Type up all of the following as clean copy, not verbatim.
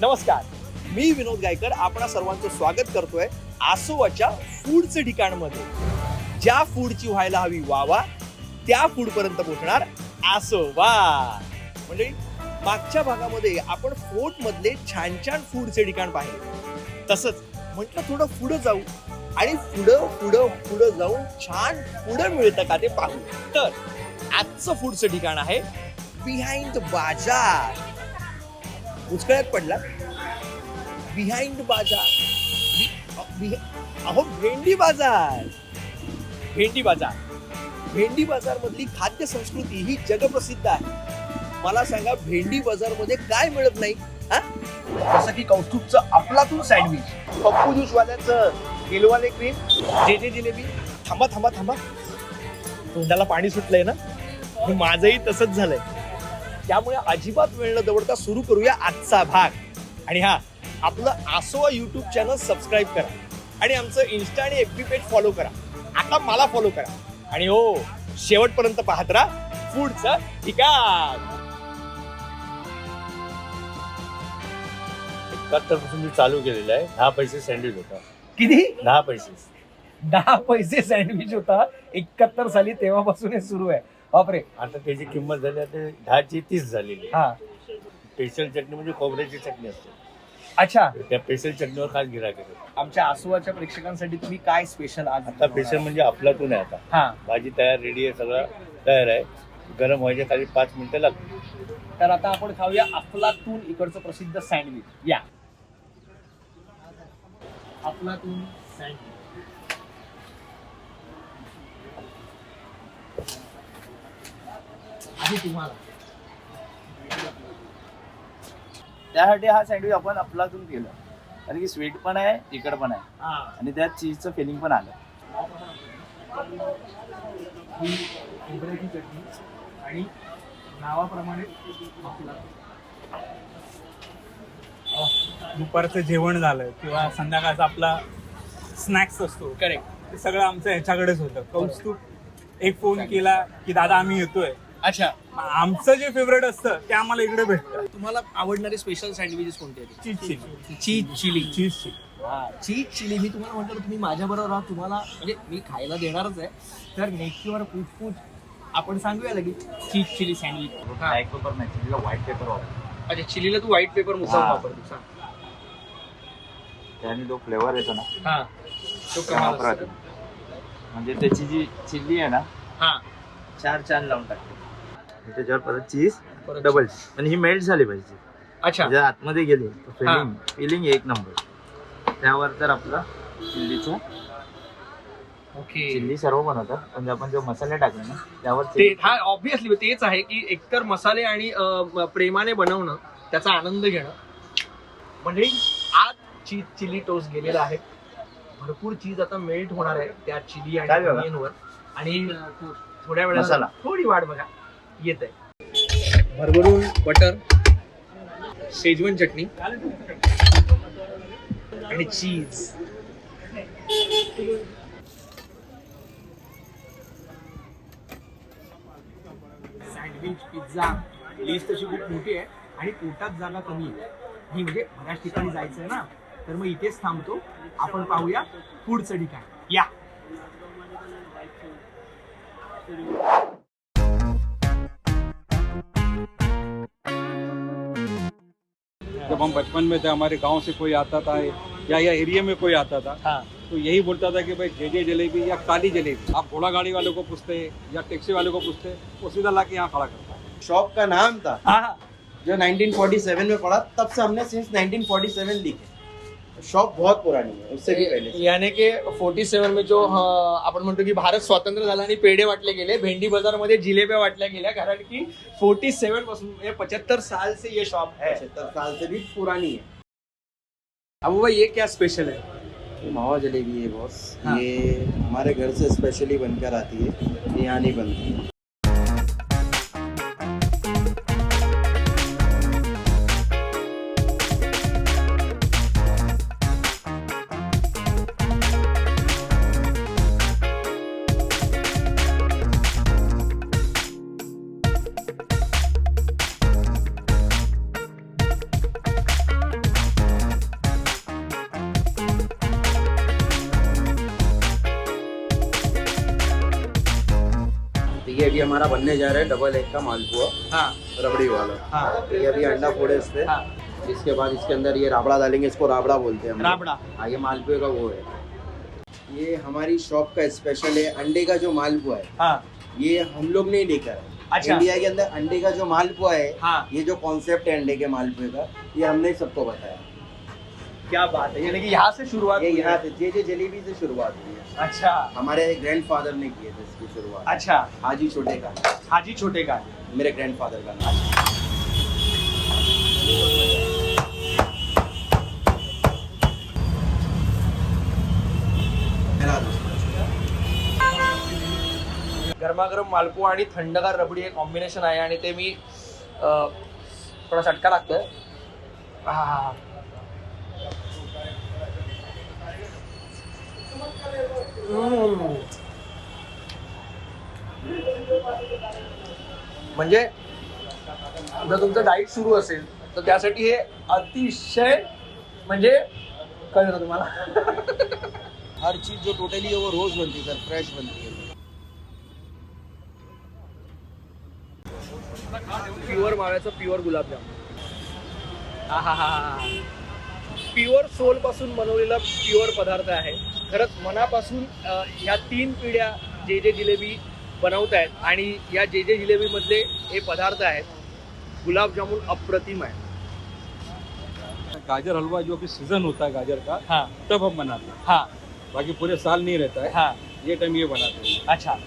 नमस्कार, मी विनोद गायकर आपणा सर्वांचं स्वागत करतोय आसोवाच्या फूडचं ठिकाणमध्ये. ज्या फूडची व्हायला हवी वावा त्या फूड पर्यंत पोहोचणार आसोवा. म्हणजे मागच्या भागामध्ये आपण फोर्ट मधले छान छान फूडचे ठिकाण पाहिले. तसंच म्हटलं थोडं पुढं जाऊ आणि पुढं जाऊन छान पुढं मिळतं का ते पाहू. तर आजचं फूडचं ठिकाण आहे बिहाइंड बाजार. उचकळ्यात पडला बिहाइंड बाजार. अहो भेंडी बाजार. भेंडी बाजार मधली खाद्य संस्कृती ही जगप्रसिद्ध आहे. मला सांगा भेंडी बाजार मध्ये काय मिळत नाही? जसं की कौस्तुभचं अफलातून सँडविच, पप्पू ज्यूस वाल्याचं दिलवाले क्रीम, जे जिलेबी. थांबा तोंडाला पाणी सुटलंय ना, माझंही तसंच झालंय. त्यामुळे अजिबात वेळ न दवडता सुरू करूया आजचा भाग. आणि हा, आपलं आसोवा युट्यूब चॅनल सबस्क्राईब करा आणि आमचं इन्स्टा आणि FB पेज फॉलो करा. आता मला फॉलो करा आणि हो, शेवटपर्यंत पाहत राहा फूडचं ठिकाण. 71 पासून मी चालू केलेलं आहे. 10 पैसे सँडविच होता. किती? 10 पैसे. 10 पैसे सँडविच होता 71 साली, तेव्हापासून हे सुरू आहे. बापरे. आता त्याची किंमत झाली आता 10 ची 30 झालेली. हा, स्पेशल चटणी म्हणजे खोबऱ्याची चटणी असते. अच्छा. त्या स्पेशल चटणीवर खास गिराक येतो. आमच्या आसोवाच्या प्रेक्षकांसाठी तुम्ही काय स्पेशल आज? आता स्पेशल म्हणजे अफलातून आहे. आता हा, भाजी तयार रेडी आहे, सगळं तयार आहे. गरम व्हायच्या खाली 5 मिनिटं लागतात. तर आता आपण खाऊया अफलातून इकडचं प्रसिद्ध सँडविच. या अफलातून सँडविच. आधी तुम्हाला त्यासाठी हा सँडविच आपण अफलातून केलं, कारण की स्वीट पण आहे, तिखट पण आहे आणि त्यात चीजचं फिलिंग पण आलं. ही खोबऱ्याची चटणी आणि नावाप्रमाणे दुपारचं जेवण झालं किंवा संध्याकाळचा आपला स्नॅक्स असतो, करेक्ट. ते सगळं आमचं ह्याच्याकडेच होतं. कौस्तुभ एक फोन केला की दादा आम्ही येतोय. अच्छा, आमचं जे फेवरेट असतं ते आम्हाला इकडे भेटतं. तुम्हाला आवडणारे स्पेशल सँडविचेस कोणते आहेत? चीज चिली. चीज चिली. मी तुम्हाला म्हटलं तुम्ही माझ्या बरोबर आहात, तुम्हाला म्हणजे मी खायला देणारच आहे. तर नेक्स्टवर पूछ आपण सांगूया लगेच cheese chilli sandwich. Black pepper नाही, चिलीला व्हाईट पेपर वापर. अच्छा, चिलीला तू व्हाईट पेपर मुसळ हा. वापरतो. सांग. त्याने जो फ्लेवर येतो ना, हा, तो तो कमाल वापरायचा. असतो. म्हणजे त्याची जी चिल्ली आहे ना, हा, 4 चान लावून टाकते. त्याच्यावर परत चीज, परत डबल चीज. आणि ही मेल्ट झाली पाहिजे. अच्छा. म्हणजे आतमध्ये गेली फिलिंग एक नंबर. त्यावर तर आपला चिल्लीचा ओके. चिल्ली सर्व बनवतात, पण आपण जो मसाले टाकले ना त्यावर ते हा ऑब्विसली तेच आहे की एकतर मसाले आणि प्रेमाने बनवणं, त्याचा आनंद घेणं. म्हणजे आज चीज चिली टोस्ट गेलेला आहे. भरपूर चीज आता मेल्ट होणार आहे त्या चिली आणि काय बघा? ऑनियनवर. आणि थोड्या वेळाला मसाला. थोडी वाट बघा, येत आहे. भरभरून बटर, शेजवान चटणी आणि चीज. सँडविच, पिझ्झा, लिस्ट तशी खूप मोठी आहे आणि पोटात जागा कमी आहे. ही म्हणजे बऱ्याच ठिकाणी जायचं आहे ना, तर मग इथेच थांबतो. आपण पाहूया पुढचं ठिकाण. या. जब हम बचपन में थे, हमारे गांव से कोई आता था या एरिया में कोई आता था, हाँ. तो यही बोलता था कि भाई जे जलेबी या काली जलेबी. आप घोड़ा गाड़ी वाले को पूछते या टैक्सी वाले को पूछते, वो सीधा ला के यहाँ खड़ा करता है. शॉप का नाम था हाँ, जो 1947 में पड़ा, तब से हमने सिंस 1947 लिखे. शॉप बहुत पुरानी है, उससे भी पहले से. यानी की 47 में जो आपण म्हणतो की भारत स्वातंत्र्य झाला आणि पेढे वाटले गेले, भेंडी बाजार मध्ये जिलेब्या वाटल्या गेल्या, कारण की 47 पासून 75 साल से ये शॉप है. 75 साल से भी पुरानी है. अब भाई ये क्या स्पेशल है? ये मावा जलेबी है बॉस. हाँ. ये हमारे घर से स्पेशली बनकर आती है, ये यहाँ नहीं बनती है. अभी हमारा बनने जा रहा है डबल एग का मालपुआ हाँ रबड़ी वाला। हाँ ये अभी अंडा फोड़े इस पे। हाँ इसके बाद इसके अंदर ये राबड़ा डालेंगे, इसको राबड़ा बोलते हैं हम लोग। राबड़ा। हाँ, ये मालपुए का वो है। ये हमारी शॉप का स्पेशल है, अंडे का जो मालपुआ है हाँ ये हम लोग नहीं लेकर आए। अच्छा। इंडिया के अंदर अंडे का जो मालपुआ है, हाँ। ये जो कॉन्सेप्ट है अंडे के मालपुए का, ये हमने सबको बताया। क्या बात है, यानी कि यहाँ से शुरुआत ये हुई यहाँ है। से जे जलेबी से शुरुआत हुई है। अच्छा हमारे ग्रैंडफादर ने किए थे इसकी शुरुआत। अच्छा। हाजी छोटे का, हाजी छोटे का। मेरे ग्रैंडफादर का नाम। गरमागरम मालपुआ आणि थंडगार रबडी हे कॉम्बिनेशन आहे आणि ते मी थोडा चटका लागतोय. आह. म्हणजे जर तुमचं डाईट सुरू असेल तर त्यासाठी हे अतिशय म्हणजे कळलं ना तुम्हाला. हर चीज जो टोटली है वो रोज बनती है सर, फ्रेश बनती है। प्युअर माव्याचं प्युअर गुलाबजाम. प्युअर सोल पासून बनवलेला प्युअर पदार्थ आहे. खरंच मनापासून ह्या 3 पिढ्या जे जे जिलेबी बनवत आहेत आणि या जे जे जिलेबी मधले हे पदार्थ आहेत. गुलाबजामुन अप्रतिम आहे. गाजर हलवा जो कि सीजन होता है गाजर का, हाँ तब हम बनाते हैं, हाँ बाकी पूरे साल नहीं रहता है. हाँ. ये टाइम ये बनाते हैं. अच्छा.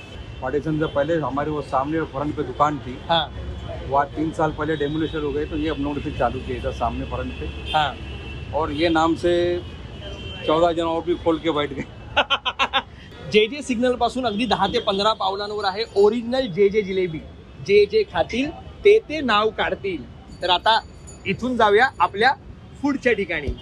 पार्टीशन से पहले हमारे वो सामने फ्रंट पे दुकान थी, हाँ वहाँ 3 साल पहले डेमोलिशन हो गए, तो ये हम लोगों ने फिर चालू किया इधर सामने फ्रंट पे. हाँ. और ये नाम से 14 जन और भी खोल के बैठ गए. जे जे सिग्नल पासून अगदी 10 ते 15 पावलांवर आहे ओरिजिनल जे जे जिलेबी. जे जे खातील ते ते नाव काढतील. तर आता इथून जाऊया आपल्या पुढच्या ठिकाणी.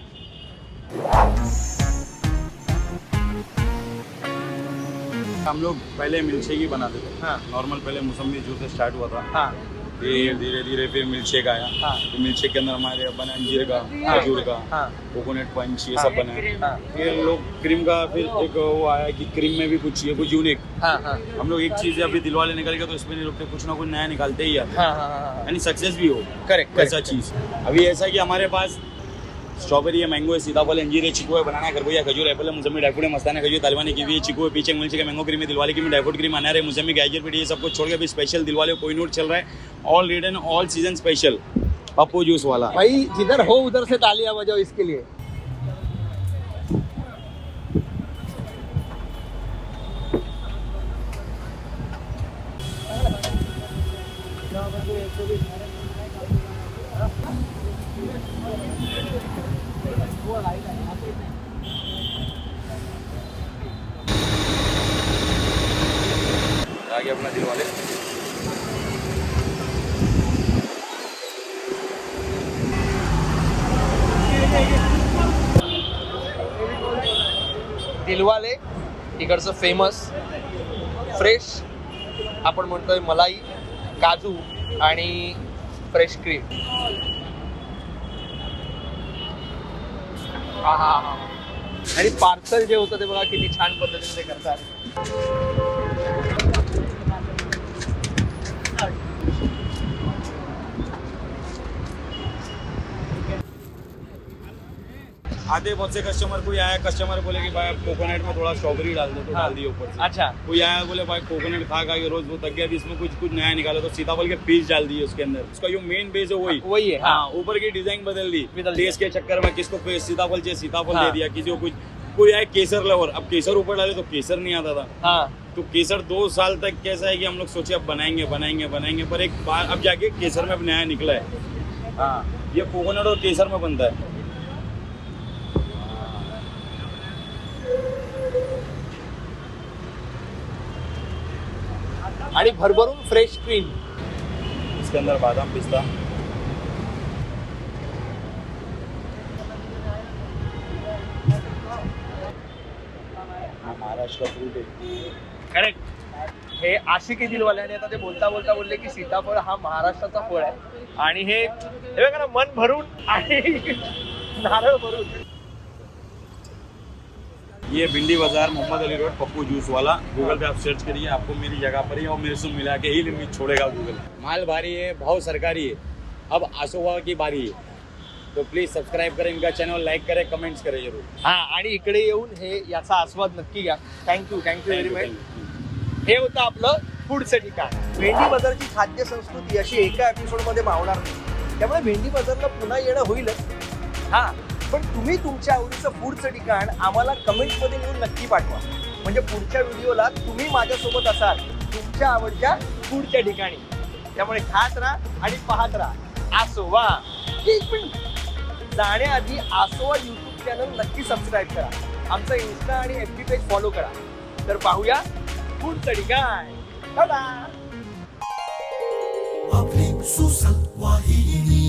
हम लोग पहले मिल्कशेक ही बनाते थे. हाँ. नॉर्मल पहले मौसमी जूस से स्टार्ट हुआ था, हाँ फिर धीरे धीरे फिर मिल्कशेक आया. हाँ. फिर मिल्कशेक के अंदर हमारे बना अंजीर का, हाँ. खजूर का, हाँ कोकोनट पंच, ये हाँ. सब बना है. हाँ फिर लोग क्रीम का, फिर एक वो आया कि क्रीम में भी कुछ ये कुछ यूनिक. हाँ हाँ हम लोग एक चीज़ अभी दिलवाले निकल गया तो इसमें नहीं रुकते, कुछ ना कुछ नया निकालते ही आते, हाँ हाँ. यानी सक्सेस भी हो. करेक्ट ऐसा चीज़ अभी ऐसा है कि हमारे पास स्ट्रॉबेरी है, मैंगो है, सीताफल है, अंजीर है, चीकू है, बनाना है, खरबूजा, खजूर, एप्पल है, मौसमी, ड्राईफ्रूट है, मस्ताना, खजूर, तालिबानी, कीवी है, चीकू है, पीछे मिल्कशेक है, मैंगो क्रीम है, दिलवाले क्रीम है, ड्राईफ्रूट क्रीम, अनार है, मौसमी, गाजर पीटी, ये सब कुछ छोड़ के अभी स्पेशल दिलवाले कोहिनूर चल रहा है. All return all season special Pappu juice वाला. भाई जिधर हो उधर से तालियां बजाओ इसके लिए. आगे अपना दिलवाले. दिलवाले इकडचं फेमस फ्रेश आपण म्हणतोय मलाई, काजू आणि फ्रेश क्रीम. आणि पार्सल जे होतं ते बघा किती छान पद्धतीने ते करतात. आते बहुत से कस्टमर कोई आया, कस्टमर बोले कि भाई आप कोकोनट में थोड़ा स्ट्रॉबेरी डाल दो, तो हाँ. डाल दिए ऊपर से. अच्छा. कोई आया बोले भाई कोकोनट खा के रोज वो तक गया, अभी इसमें कुछ कुछ नया निकाला तो सीताफल के पीस डाल दिए उसके अंदर. उसका जो मेन बेस है वही वही है. हाँ हाँ, ऊपर की डिजाइन बदल दी. बदल दी. टेस्ट के चक्कर में किसको सीताफल चाहिए सीताफल हाँ. दे दिया, किसी को कुछ. कोई आया केसर लवर, अब केसर ऊपर डाले तो केसर नहीं आता था. हाँ तो केसर 2 साल तक कैसा है कि हम लोग सोचे अब बनाएंगे बनाएंगे बनाएंगे, पर एक बार अब जाके केसर में अब नया निकला है. हाँ, ये कोकोनट और केसर में बनता है. आणि भरभरून फ्रेश क्रीम. इसके अंदर बादाम पिस्ता. महाराष्ट्र का फ्रूट है. करेक्ट. हे आशिकी दिलवाल्याने आता ते बोलता बोलता बोलले की सीताफळ हा महाराष्ट्राचा फळ आहे आणि हे बघा ना मन भरून आणि नारळ भरून. ये भिंडी बाजार मोहम्मद अली रोड पप्पू जूस वाला, गूगल पे आप सर्च करिए, आपको मेरी जगह पर ही और मेरे से मिला के ही लिमिट छोड़ेगा गूगल। माल भारी है, भाव सरकारी है, अब आसोवा की बारी है, तो प्लीज सब्सक्राइब करें इनका चॅनल, लाईक करें, कमेंट्स करें जरूर। हा, आणि इकडे येऊन हे याचा आस्वाद नक्की घ्या. Thank you very much. हे होतं आपलं पुढचं ठिकाण. भेंडी बाजारची खाद्य संस्कृती अशी एका एपिसोडमध्ये मावणार नाही, त्यामुळे भेंडी बाजारला पुन्हा येणं होईलच. हा, पण तुम्ही तुमच्या आवडीचं फूडचं ठिकाण आम्हाला कमेंट्समध्ये लिहून नक्की पाठवा, म्हणजे पुढच्या व्हिडिओला तुम्ही माझ्यासोबत असाल तुमच्या आवडत्या फूडच्या ठिकाणी. त्यामुळे खात राहा आणि पाहत राहा आसोवा. एक मिनिट, जाण्याआधी आसोवा यूट्यूब चॅनल नक्की सबस्क्राईब करा, आमचं इन्स्टा आणि FB पेज फॉलो करा. तर पाहूया पुढचं ठिकाण. आपली सुसंवाहिनी.